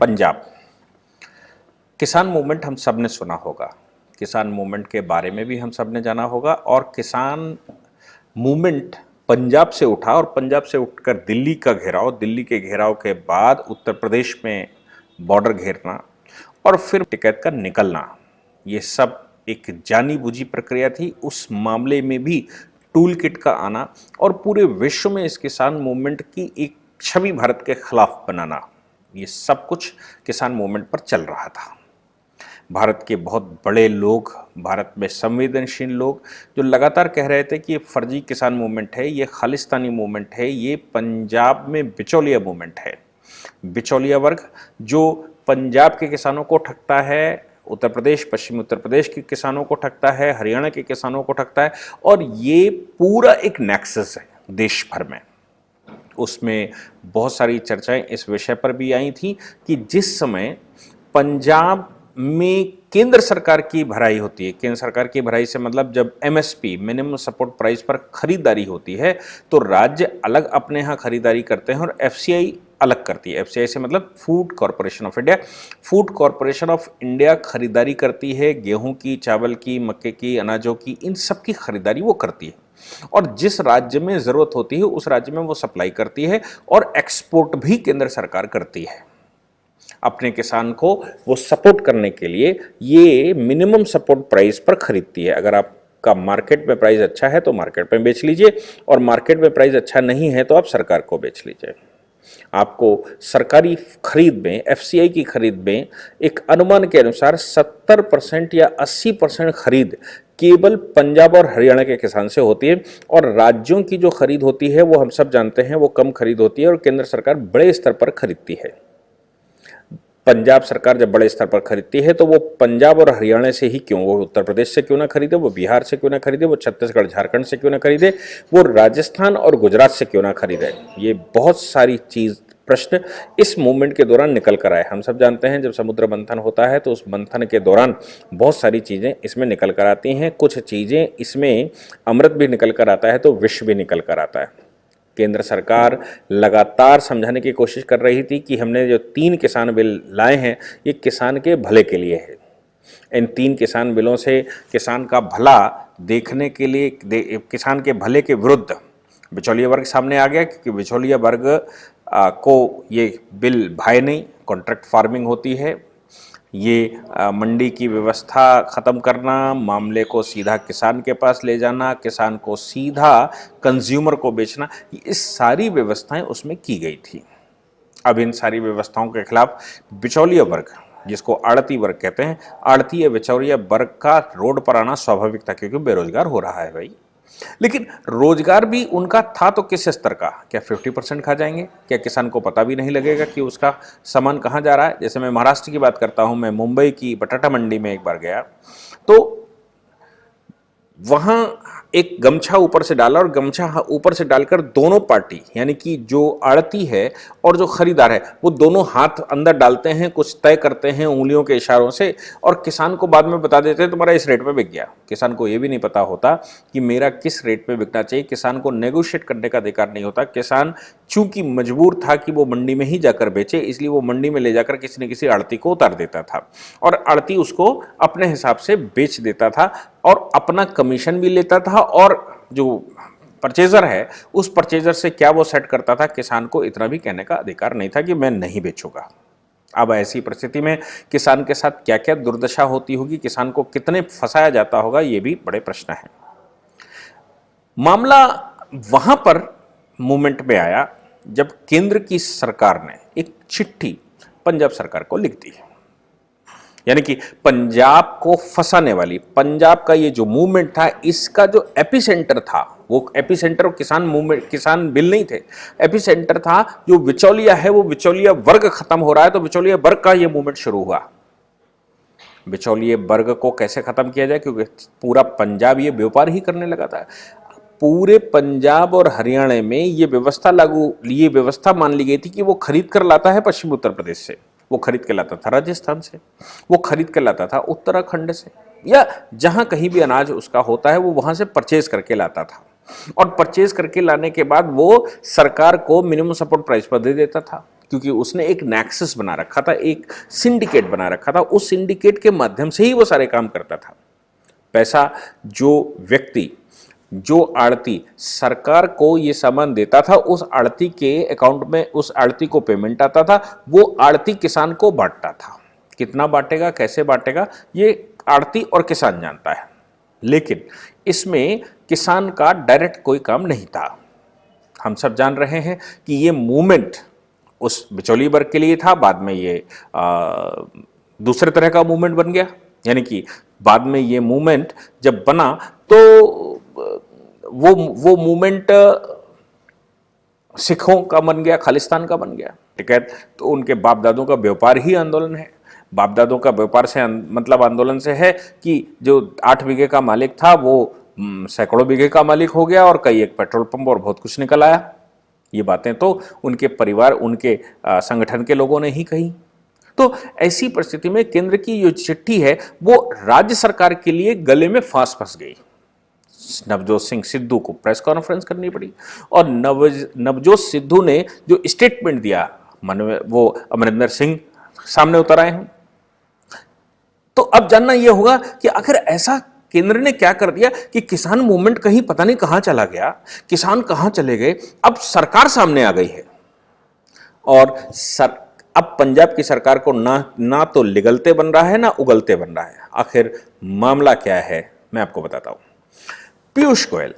पंजाब किसान मूवमेंट हम सब ने सुना होगा, किसान मूवमेंट के बारे में भी हम सब ने जाना होगा। और किसान मूवमेंट पंजाब से उठा और पंजाब से उठकर दिल्ली का घेराव, दिल्ली के घेराव के बाद उत्तर प्रदेश में बॉर्डर घेरना और फिर टिकैत का निकलना, ये सब एक जानी बुझी प्रक्रिया थी। उस मामले में भी टूल किट का आना और पूरे विश्व में इस किसान मूवमेंट की एक छवि भारत के खिलाफ बनाना, ये सब कुछ किसान मूवमेंट पर चल रहा था। भारत के बहुत बड़े लोग, भारत में संवेदनशील लोग जो लगातार कह रहे थे कि ये फर्जी किसान मूवमेंट है, ये खालिस्तानी मूवमेंट है, ये पंजाब में बिचौलिया मूवमेंट है। बिचौलिया वर्ग जो पंजाब के किसानों को ठगता है, उत्तर प्रदेश, पश्चिमी उत्तर प्रदेश के किसानों को ठगता है, हरियाणा के किसानों को ठगता है, और ये पूरा एक नेक्सस है देश भर में। उसमें बहुत सारी चर्चाएं इस विषय पर भी आई थी कि जिस समय पंजाब में केंद्र सरकार की भराई होती है, केंद्र सरकार की भराई से मतलब जब एमएसपी मिनिमम सपोर्ट प्राइस पर खरीदारी होती है तो राज्य अलग अपने यहाँ खरीदारी करते हैं और एफसीआई अलग करती है। एफसीआई से मतलब food corporation of India, food corporation of India खरीदारी करती है गेहूं की, चावल की, मक्के की, अनाजों की, इन सब की खरीदारी वो करती है और जिस राज्य में ज़रूरत होती है उस राज्य में वो सप्लाई करती है और एक्सपोर्ट भी केंद्र सरकार करती है। अपने किसान को वो सपोर्ट करने के लिए ये मिनिमम सपोर्ट प्राइस पर खरीदती है। अगर आपका मार्केट में प्राइस अच्छा है तो मार्केट में बेच लीजिए और मार्केट में प्राइस अच्छा नहीं है तो आप सरकार को बेच लीजिए। आपको सरकारी खरीद में, एफसीआई की खरीद में एक अनुमान के अनुसार 70% या 80% खरीद केवल पंजाब और हरियाणा के किसान से होती है और राज्यों की जो खरीद होती है वो हम सब जानते हैं वो कम खरीद होती है और केंद्र सरकार बड़े स्तर पर खरीदती है। पंजाब सरकार जब बड़े स्तर पर खरीदती है तो वो पंजाब और हरियाणा से ही क्यों, वो उत्तर प्रदेश से क्यों ना खरीदे, वो बिहार से क्यों ना खरीदे, वो छत्तीसगढ़ झारखंड से क्यों ना खरीदे, वो राजस्थान और गुजरात से क्यों ना खरीदे। ये बहुत सारी प्रश्न इस मूवमेंट के दौरान निकल कर आए। हम सब जानते हैं जब समुद्र मंथन होता है तो उस मंथन के दौरान बहुत सारी चीज़ें इसमें निकल कर आती हैं। कुछ चीज़ें इसमें अमृत भी निकल कर आता है तो विष भी निकल कर आता है। केंद्र सरकार लगातार समझाने की कोशिश कर रही थी कि हमने जो 3 किसान बिल लाए हैं ये किसान के भले के लिए है। इन 3 किसान बिलों से किसान का भला देखने के लिए किसान के भले के विरुद्ध बिचौलिया वर्ग सामने आ गया, क्योंकि बिचौलिया वर्ग को ये बिल भाए नहीं। कॉन्ट्रैक्ट फार्मिंग होती है, ये मंडी की व्यवस्था ख़त्म करना, मामले को सीधा किसान के पास ले जाना, किसान को सीधा कंज्यूमर को बेचना, इस सारी व्यवस्थाएं उसमें की गई थी। अब इन सारी व्यवस्थाओं के खिलाफ बिचौलिया वर्ग, जिसको आड़ती वर्ग कहते हैं, आड़ती या बिचौलिया वर्ग का रोड पर आना स्वाभाविक था क्योंकि बेरोजगार हो रहा है भाई। लेकिन रोजगार भी उनका था तो किस स्तर का? क्या 50% खा जाएंगे? क्या किसान को पता भी नहीं लगेगा कि उसका सामान कहाँ जा रहा है? जैसे मैं महाराष्ट्र की बात करता हूँ, मैं मुंबई की बटाटा मंडी में एक बार गया तो वहाँ एक गमछा ऊपर से डाला और गमछा ऊपर से डालकर दोनों पार्टी यानी कि जो आड़ती है और जो खरीदार है वो दोनों हाथ अंदर डालते हैं, कुछ तय करते हैं उंगलियों के इशारों से और किसान को बाद में बता देते हैं तुम्हारा इस रेट पे बिक गया। किसान को ये भी नहीं पता होता कि मेरा किस रेट पे बिकना चाहिए। किसान को नेगोशिएट करने का अधिकार नहीं होता। किसान चूंकि मजबूर था कि वो मंडी में ही जाकर बेचे, इसलिए वो मंडी में ले जाकर किसी न किसी आड़ती को उतार देता था और आड़ती उसको अपने हिसाब से बेच देता था और अपना कमीशन भी लेता था और जो परचेजर है उस परचेजर से क्या वो सेट करता था, किसान को इतना भी कहने का अधिकार नहीं था कि मैं नहीं बेचूंगा। अब ऐसी परिस्थिति में किसान के साथ क्या क्या दुर्दशा होती होगी, किसान को कितने फंसाया जाता होगा, ये भी बड़े प्रश्न है। मामला वहां पर मूवमेंट में आया जब केंद्र की सरकार ने एक चिट्ठी पंजाब सरकार को लिख दी, यानी कि पंजाब को फंसाने वाली। पंजाब का ये जो मूवमेंट था इसका जो एपिसेंटर था, वो एपिसेंटर किसान मूवमेंट, किसान बिल नहीं थे, एपिसेंटर था जो बिचौलिया है, वो बिचौलिया वर्ग खत्म हो रहा है तो बिचौलिया वर्ग का ये मूवमेंट शुरू हुआ। बिचौलिया वर्ग को कैसे खत्म किया जाए, क्योंकि पूरा पंजाब ये व्यापार ही करने लगा था। पूरे पंजाब और हरियाणा में ये व्यवस्था मान ली गई थी कि वो खरीद कर लाता है पश्चिम उत्तर प्रदेश से, वो खरीद के लाता था राजस्थान से, वो खरीद के लाता था उत्तराखंड से, या जहां कहीं भी अनाज उसका होता है वो वहां से परचेज करके लाता था और परचेज करके लाने के बाद वो सरकार को मिनिमम सपोर्ट प्राइस पर दे देता था। क्योंकि उसने एक नेक्सस बना रखा था, एक सिंडिकेट बना रखा था। उस सिंडिकेट के माध्यम से ही वो सारे काम करता था। पैसा जो व्यक्ति, जो आड़ती सरकार को ये सामान देता था, उस आड़ती के अकाउंट में उस आड़ती को पेमेंट आता था, वो आड़ती किसान को बांटता था। कितना बांटेगा, कैसे बांटेगा, ये आड़ती और किसान जानता है। लेकिन इसमें किसान का डायरेक्ट कोई काम नहीं था। हम सब जान रहे हैं कि ये मूवमेंट उस बिचौलिए वर्ग के लिए था, बाद में ये दूसरे तरह का मूवमेंट बन गया। यानी कि बाद में ये मूवमेंट जब बना तो वो मूवमेंट सिखों का बन गया, खालिस्तान का बन गया। ठीक है, तो उनके बाप दादों का व्यापार ही आंदोलन है। बाप दादों का व्यापार से मतलब आंदोलन से है कि जो 8 बीघे का मालिक था वो सैकड़ों बीघे का मालिक हो गया, और कई एक पेट्रोल पंप और बहुत कुछ निकल आया। ये बातें तो उनके परिवार, उनके संगठन के लोगों ने ही कही। तो ऐसी परिस्थिति में केंद्र की जो चिट्ठी है वो राज्य सरकार के लिए गले में फांस फंस गई। नवजोत सिंह सिद्धू को प्रेस कॉन्फ्रेंस करनी पड़ी, और नवजोत सिद्धू ने जो स्टेटमेंट दिया, वो अमरिंदर सिंह सामने उतर आए हैं। तो अब जानना यह होगा कि आखिर ऐसा केंद्र ने क्या कर दिया कि किसान मूवमेंट कहीं पता नहीं कहां चला गया, किसान कहां चले गए। अब सरकार सामने आ गई है, और अब पंजाब की सरकार को ना तो लिगलते बन रहा है, ना उगलते बन रहा है। आखिर मामला क्या है, मैं आपको बताता हूं। पीयूष गोयल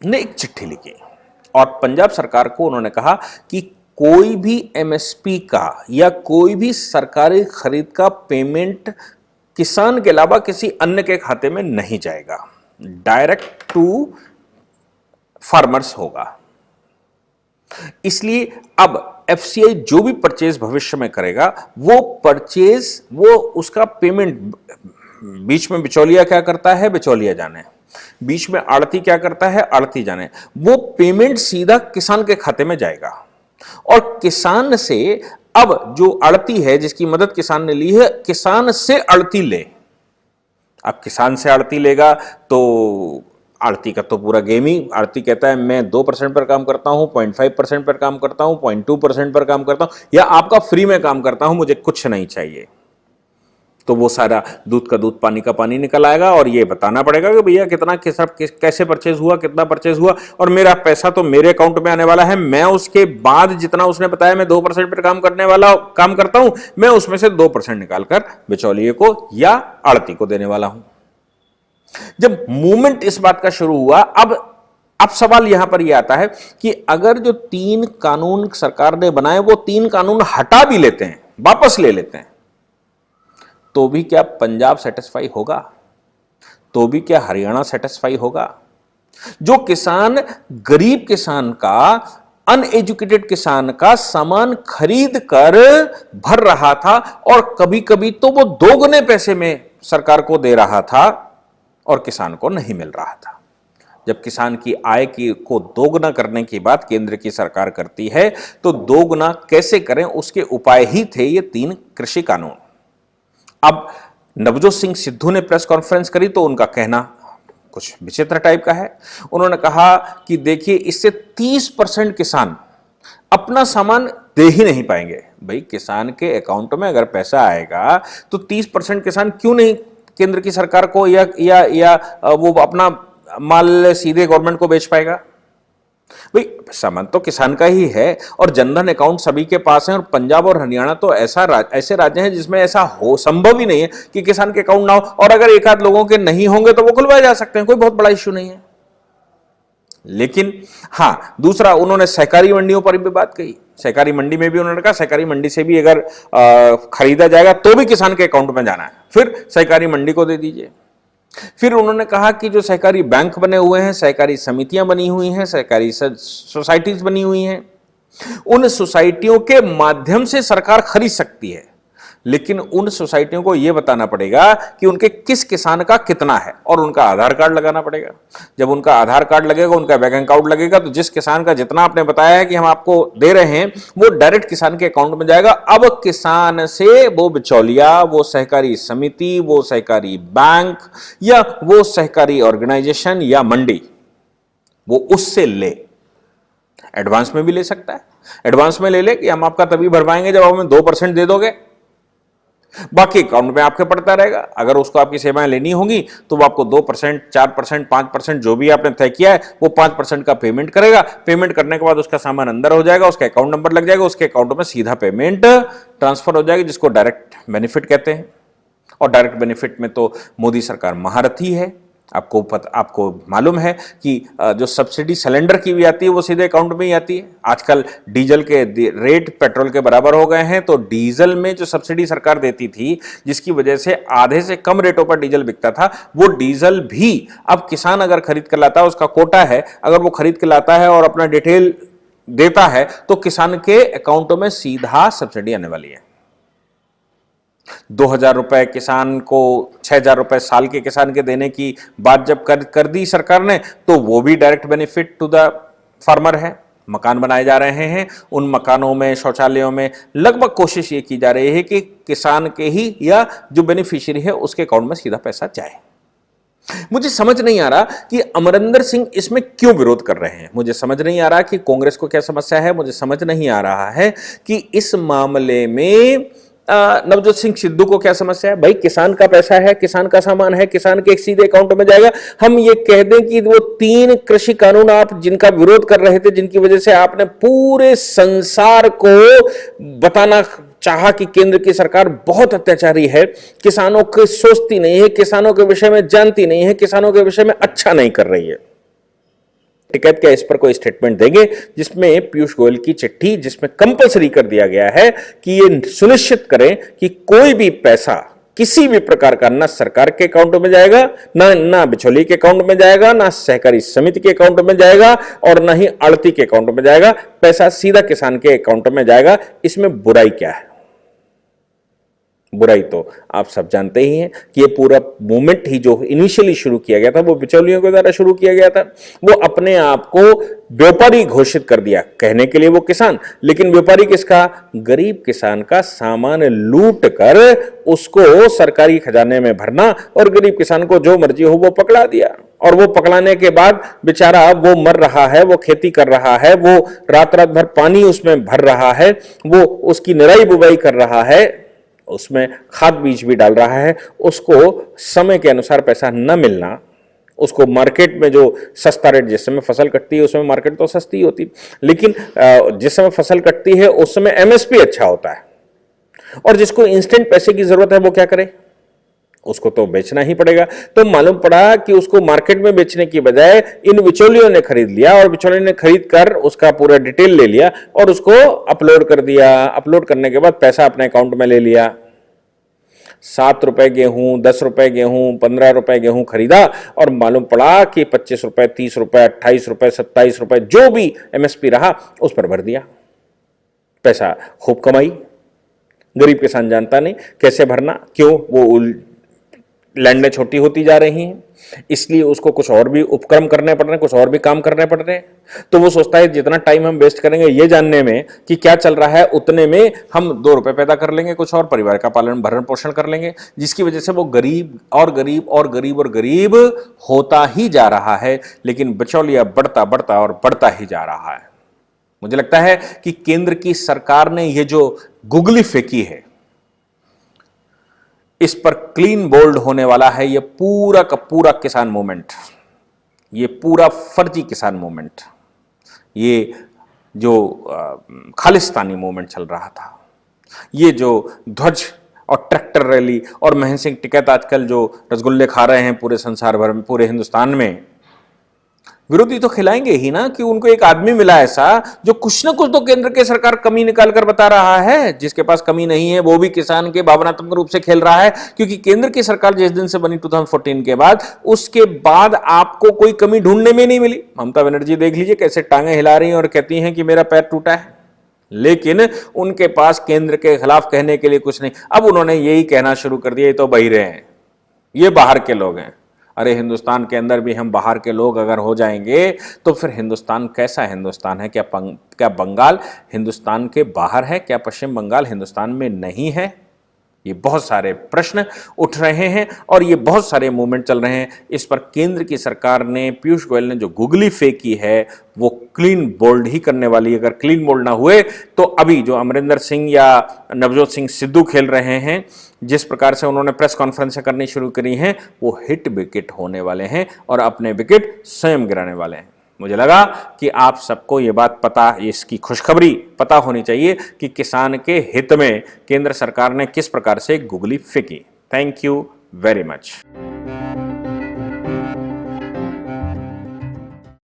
ने एक चिट्ठी लिखी और पंजाब सरकार को उन्होंने कहा कि कोई भी एमएसपी का या कोई भी सरकारी खरीद का पेमेंट किसान के अलावा किसी अन्य के खाते में नहीं जाएगा, डायरेक्ट टू फार्मर्स होगा। इसलिए अब एफसीआई जो भी परचेज भविष्य में करेगा, वो परचेज, वो उसका पेमेंट, बीच में बिचौलिया क्या करता है, बिचौलिया जाने, बीच में आड़ती क्या करता है, आड़ती जाने, वो पेमेंट सीधा किसान के खाते में जाएगा। और किसान से अब जो आड़ती है, जिसकी मदद किसान ने ली है, किसान से आड़ती ले। अब किसान से आड़ती लेगा तो आड़ती का तो पूरा गेम ही, आड़ती कहता है मैं 2% पर काम करता हूं, 0.5% पर काम करता हूं, 0.2% पर काम करता हूं, या आपका फ्री में काम करता हूं, मुझे कुछ नहीं चाहिए। तो वो सारा दूध का दूध पानी का पानी निकल आएगा, और ये बताना पड़ेगा कि भैया कितना कैसे परचेज हुआ, कितना परचेज हुआ, और मेरा पैसा तो मेरे अकाउंट में आने वाला है। मैं उसके बाद जितना उसने बताया मैं 2% पर काम करता हूं, मैं उसमें से 2% निकालकर बिचौलिए को या आड़ती को देने वाला हूं। जब मूवमेंट इस बात का शुरू हुआ, अब सवाल यहां पर यह आता है कि अगर जो 3 कानून सरकार ने बनाए, वो 3 कानून हटा भी लेते हैं, वापस ले लेते हैं, तो भी क्या पंजाब सेटिस्फाई होगा? तो भी क्या हरियाणा सेटिस्फाई होगा? जो किसान, गरीब किसान का, अनएजुकेटेड किसान का सामान खरीद कर भर रहा था, और कभी कभी तो वो दोगुने पैसे में सरकार को दे रहा था और किसान को नहीं मिल रहा था। जब किसान की आय को दोगुना करने की बात केंद्र की सरकार करती है, तो दोगुना कैसे करें, उसके उपाय ही थे ये 3 कृषि कानून। अब नवजोत सिंह सिद्धू ने प्रेस कॉन्फ्रेंस करी तो उनका कहना कुछ विचित्र टाइप का है। उन्होंने कहा कि देखिए, इससे 30% किसान अपना सामान दे ही नहीं पाएंगे। भाई, किसान के अकाउंट में अगर पैसा आएगा तो 30% किसान क्यों नहीं केंद्र की सरकार को या वो अपना माल सीधे गवर्नमेंट को बेच पाएगा? भाई, सामान तो किसान का ही है, और जनधन अकाउंट सभी के पास है। और पंजाब और हरियाणा तो ऐसे राज्य हैं जिसमें ऐसा संभव ही नहीं है कि किसान के अकाउंट ना हो, और अगर एक आध लोगों के नहीं होंगे तो वो खुलवाए जा सकते हैं, कोई बहुत बड़ा इश्यू नहीं है। लेकिन हां, दूसरा, उन्होंने सहकारी मंडियों पर भी बात कही। सहकारी मंडी में भी उन्होंने कहा सहकारी मंडी से भी अगर खरीदा जाएगा तो भी किसान के अकाउंट में जाना है, फिर सहकारी मंडी को दे दीजिए। फिर उन्होंने कहा कि जो सहकारी बैंक बने हुए हैं, सहकारी समितियां बनी हुई हैं, सहकारी सोसाइटीज बनी हुई हैं, उन सोसाइटियों के माध्यम से सरकार खरीद सकती है, लेकिन उन सोसाइटियों को यह बताना पड़ेगा कि उनके किस किसान का कितना है, और उनका आधार कार्ड लगाना पड़ेगा। जब उनका आधार कार्ड लगेगा, उनका बैंक अकाउंट लगेगा, तो जिस किसान का जितना आपने बताया है कि हम आपको दे रहे हैं, वो डायरेक्ट किसान के अकाउंट में जाएगा। अब किसान से वो बिचौलिया, वो सहकारी समिति, वो सहकारी बैंक, या वो सहकारी ऑर्गेनाइजेशन या मंडी, वो उससे ले, एडवांस में भी ले सकता है, एडवांस में ले ले कि हम आपका तभी भर पाएंगे जब हमें 2% दे दोगे, बाकी अकाउंट में आपके पड़ता रहेगा। अगर उसको आपकी सेवाएं लेनी होंगी तो वो आपको 2%, 4%, 5% जो भी आपने तय किया है वो 5% का पेमेंट करेगा। पेमेंट करने के बाद उसका सामान अंदर हो जाएगा, उसका अकाउंट नंबर लग जाएगा, उसके अकाउंट में सीधा पेमेंट ट्रांसफर हो जाएगी, जिसको डायरेक्ट बेनिफिट कहते हैं। और डायरेक्ट बेनिफिट में तो मोदी सरकार महारथी है। आपको मालूम है कि जो सब्सिडी सिलेंडर की भी आती है वो सीधे अकाउंट में ही आती है। आजकल डीजल के रेट पेट्रोल के बराबर हो गए हैं, तो डीजल में जो सब्सिडी सरकार देती थी, जिसकी वजह से आधे से कम रेटों पर डीजल बिकता था, वो डीजल भी अब किसान अगर खरीद कर लाता है, उसका कोटा है, अगर वो खरीद कर लाता है और अपना डिटेल देता है तो किसान के अकाउंटों में सीधा सब्सिडी आने वाली है। 2,000 रुपए किसान को 6,000 रुपए साल के किसान के देने की बात जब कर दी सरकार ने, तो वो भी direct benefit to the farmer है। मकान बनाए जा रहे हैं, उन मकानों में, शौचालयों में लगभग कोशिश ये की जा रही है कि किसान के ही या जो बेनिफिशियरी है उसके अकाउंट में सीधा पैसा जाए। मुझे समझ नहीं आ रहा कि अमरिंदर सिंह इसमें क्यों विरोध कर रहे हैं। मुझे समझ नहीं आ रहा कि कांग्रेस को क्या समस्या है। मुझे समझ नहीं आ रहा है कि इस मामले में नवजोत सिंह सिद्धू को क्या समस्या है। भाई किसान का पैसा है, किसान का सामान है, किसान के एक सीधे अकाउंट में जाएगा। हम ये कह दें कि वो 3 कृषि कानून आप जिनका विरोध कर रहे थे, जिनकी वजह से आपने पूरे संसार को बताना चाहा कि केंद्र की सरकार बहुत अत्याचारी है, किसानों की सोचती नहीं है, किसानों के विषय में जानती नहीं है, किसानों के विषय में अच्छा नहीं कर रही है। टिकैत क्या इस पर कोई स्टेटमेंट देंगे जिसमें पीयूष गोयल की चिट्ठी, जिसमें कंपलसरी कर दिया गया है कि ये सुनिश्चित करें कि कोई भी पैसा किसी भी प्रकार का ना सरकार के अकाउंट में जाएगा, ना बिचौली के अकाउंट में जाएगा, ना सहकारी समिति के अकाउंट में जाएगा, और ना ही आड़ती के अकाउंट में जाएगा। पैसा सीधा किसान के अकाउंट में जाएगा। इसमें बुराई क्या है? बुराई तो आप सब जानते ही हैं कि ये पूरा मूवमेंट ही जो इनिशियली शुरू किया गया था वो बिचौलियों के द्वारा शुरू किया गया था। वो अपने आप को व्यापारी घोषित कर दिया, कहने के लिए वो किसान, लेकिन व्यापारी किसका? गरीब किसान का सामान लूट कर उसको सरकारी खजाने में भरना, और गरीब किसान को जो मर्जी हो वो पकड़ा दिया। और वो पकड़ाने के बाद बेचारा वो मर रहा है, वो खेती कर रहा है, वो रात रात भर पानी उसमें भर रहा है, वो उसकी निराई बुवाई कर रहा है, उसमें खाद बीज भी डाल रहा है। उसको समय के अनुसार पैसा न मिलना, उसको मार्केट में जो सस्ता रेट, जिस समय फसल कटती है उस समय मार्केट तो सस्ती होती, लेकिन जिस समय फसल कटती है उस समय एमएसपी अच्छा होता है, और जिसको इंस्टेंट पैसे की जरूरत है वो क्या करे? उसको तो बेचना ही पड़ेगा। तो मालूम पड़ा कि उसको मार्केट में बेचने की बजाय इन बिचौलियों ने खरीद लिया, और बिचौलियों ने खरीद कर उसका पूरा डिटेल ले लिया और उसको अपलोड कर दिया। अपलोड करने के बाद पैसा अपने अकाउंट में ले लिया। 7 रुपए गेहूं, 10 रुपए गेहूं, 15 रुपए गेहूं खरीदा, और मालूम पड़ा कि 25 रुपए, 30 रुपए, 28 रुपए, 27 रुपए जो भी एमएसपी रहा उस पर भर दिया। पैसा खूब कमाई। गरीब किसान जानता नहीं कैसे भरना, क्यों? वो लैंडें छोटी होती जा रही हैं, इसलिए उसको कुछ और भी उपक्रम करने पड़ रहे हैं, कुछ और भी काम करने पड़ रहे हैं। तो वो सोचता है जितना टाइम हम वेस्ट करेंगे ये जानने में कि क्या चल रहा है, उतने में हम 2 रुपए पैदा कर लेंगे, कुछ और परिवार का पालन भरण पोषण कर लेंगे, जिसकी वजह से वो गरीब और गरीब और गरीब और गरीब होता ही जा रहा है। लेकिन बिचौलिया बढ़ता बढ़ता और बढ़ता ही जा रहा है। मुझे लगता है कि केंद्र की सरकार ने ये जो गुगली फेंकी है, इस पर क्लीन बोल्ड होने वाला है ये पूरा का पूरा किसान मूवमेंट, ये पूरा फर्जी किसान मूवमेंट, ये जो खालिस्तानी मूवमेंट चल रहा था, ये जो ध्वज और ट्रैक्टर रैली और महेंद्र सिंह टिकैत आजकल जो रसगुल्ले खा रहे हैं पूरे संसार भर में, पूरे हिंदुस्तान में, विरोधी तो खिलाएंगे ही ना कि उनको एक आदमी मिला ऐसा जो कुछ ना कुछ तो केंद्र की सरकार कमी निकाल कर बता रहा है। जिसके पास कमी नहीं है वो भी किसान के भावनात्मक रूप से खेल रहा है, क्योंकि केंद्र की सरकार जिस दिन से बनी 2014 के बाद, उसके बाद आपको कोई कमी ढूंढने में नहीं मिली। ममता बनर्जी देख लीजिए कैसे टांगे हिला रही हैं और कहती हैं कि मेरा पैर टूटा है, लेकिन उनके पास केंद्र के खिलाफ कहने के लिए कुछ नहीं। अब उन्होंने यही कहना शुरू कर दिया, ये तो बहिरे हैं, ये बाहर के लोग हैं। अरे हिंदुस्तान के अंदर भी हम बाहर के लोग अगर हो जाएंगे तो फिर हिंदुस्तान कैसा हिंदुस्तान है? क्या बंगाल हिंदुस्तान के बाहर है? क्या पश्चिम बंगाल हिंदुस्तान में नहीं है? ये बहुत सारे प्रश्न उठ रहे हैं और ये बहुत सारे मूवमेंट चल रहे हैं। इस पर केंद्र की सरकार ने, पीयूष गोयल ने जो गुगली फेंकी है वो क्लीन बोल्ड ही करने वाली है। अगर क्लीन बोल्ड ना हुए तो अभी जो अमरिंदर सिंह या नवजोत सिंह सिद्धू खेल रहे हैं, जिस प्रकार से उन्होंने प्रेस कॉन्फ्रेंसें करनी शुरू करी हैं, वो हिट विकेट होने वाले हैं और अपने विकेट स्वयं गिराने वाले हैं। मुझे लगा कि आप सबको ये बात पता, इसकी खुशखबरी पता होनी चाहिए कि किसान के हित में केंद्र सरकार ने किस प्रकार से गुगली फेंकी। Thank you very much.